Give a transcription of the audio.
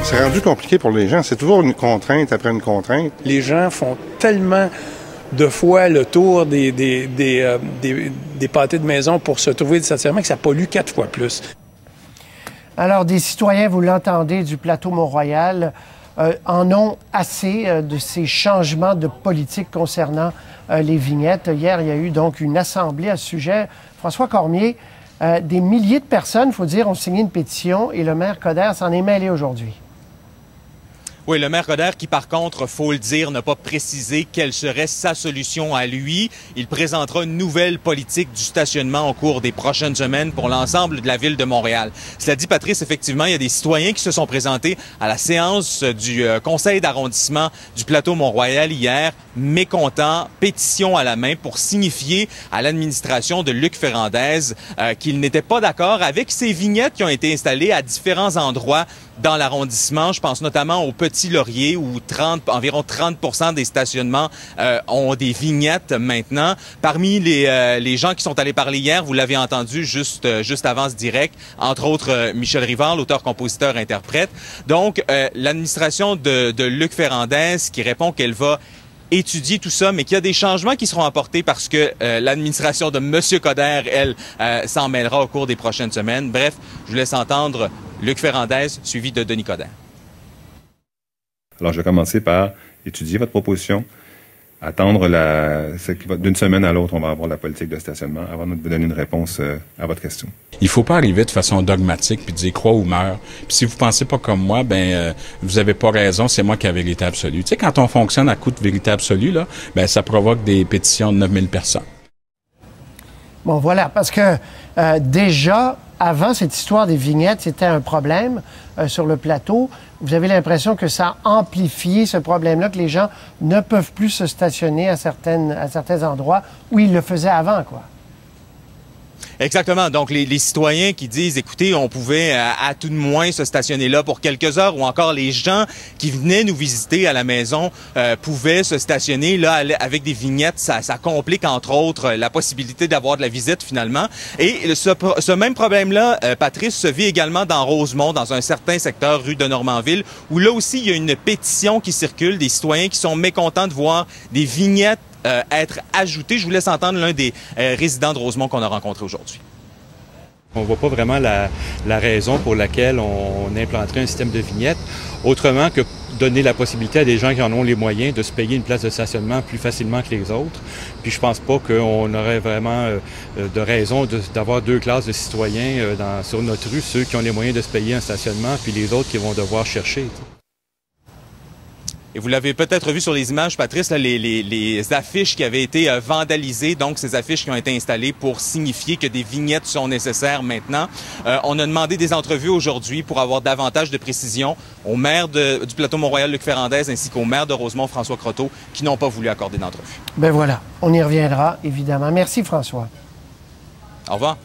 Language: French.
C'est rendu compliqué pour les gens. C'est toujours une contrainte après une contrainte. Les gens font tellement de fois le tour des pâtés de maison pour se trouver des stationnements que ça pollue 4 fois plus. Alors, des citoyens, vous l'entendez, du plateau Mont-Royal, en ont assez de ces changements de politique concernant les vignettes. Hier, il y a eu donc une assemblée à ce sujet. François Cormier, des milliers de personnes, il faut dire, ont signé une pétition et le maire Coder s'en est mêlé aujourd'hui. Oui, le maire Coder qui, par contre, faut le dire, n'a pas précisé quelle serait sa solution à lui. Il présentera une nouvelle politique du stationnement au cours des prochaines semaines pour l'ensemble de la ville de Montréal. Cela dit, Patrice, effectivement, il y a des citoyens qui se sont présentés à la séance du conseil d'arrondissement du plateau Mont-Royal hier, mécontents, pétition à la main pour signifier à l'administration de Luc Ferrandez qu'ils n'étaient pas d'accord avec ces vignettes qui ont été installées à différents endroits dans l'arrondissement. Je pense notamment au Petit Laurier où environ 30% des stationnements ont des vignettes maintenant. Parmi les gens qui sont allés parler hier, vous l'avez entendu juste avant ce direct, entre autres Michel Rivard, l'auteur, compositeur, interprète. Donc, l'administration de Luc Ferrandez qui répond qu'elle va étudier tout ça, mais qu'il y a des changements qui seront apportés parce que l'administration de M. Coder, elle, s'en mêlera au cours des prochaines semaines. Bref, je vous laisse entendre Luc Ferrandez, suivi de Denis Coder. Alors, je vais commencer par étudier votre proposition, attendre d'une semaine à l'autre, on va avoir la politique de stationnement avant de vous donner une réponse à votre question. Il faut pas arriver de façon dogmatique puis dire crois ou meurs. Puis si vous pensez pas comme moi, vous avez pas raison, c'est moi qui ai la vérité absolue. Tu sais, quand on fonctionne à coup de vérité absolue, là, ça provoque des pétitions de 9000 personnes. Bon, voilà, parce que déjà, avant cette histoire des vignettes, c'était un problème sur le plateau. Vous avez l'impression que ça a amplifié ce problème-là, que les gens ne peuvent plus se stationner à certains endroits où ils le faisaient avant, quoi. Exactement. Donc, les citoyens qui disent, écoutez, on pouvait à tout de moins se stationner là pour quelques heures, ou encore les gens qui venaient nous visiter à la maison pouvaient se stationner là avec des vignettes. Ça complique, entre autres, la possibilité d'avoir de la visite finalement. Et ce même problème-là, Patrice, se vit également dans Rosemont, dans un certain secteur rue de Normanville, où là aussi, il y a une pétition qui circule, des citoyens qui sont mécontents de voir des vignettes être ajouté. Je vous laisse entendre l'un des résidents de Rosemont qu'on a rencontré aujourd'hui. On ne voit pas vraiment la raison pour laquelle on implanterait un système de vignettes, autrement que donner la possibilité à des gens qui en ont les moyens de se payer une place de stationnement plus facilement que les autres. Puis je pense pas qu'on aurait vraiment de raison d'avoir deux classes de citoyens sur notre rue, ceux qui ont les moyens de se payer un stationnement, puis les autres qui vont devoir chercher. Et vous l'avez peut-être vu sur les images, Patrice, là, les affiches qui avaient été vandalisées, donc ces affiches qui ont été installées pour signifier que des vignettes sont nécessaires maintenant. On a demandé des entrevues aujourd'hui pour avoir davantage de précisions au maire du plateau Mont-Royal, Luc Ferrandez, ainsi qu'au maire de Rosemont, François Croteau, qui n'ont pas voulu accorder d'entrevue. Ben voilà, on y reviendra, évidemment. Merci, François. Au revoir.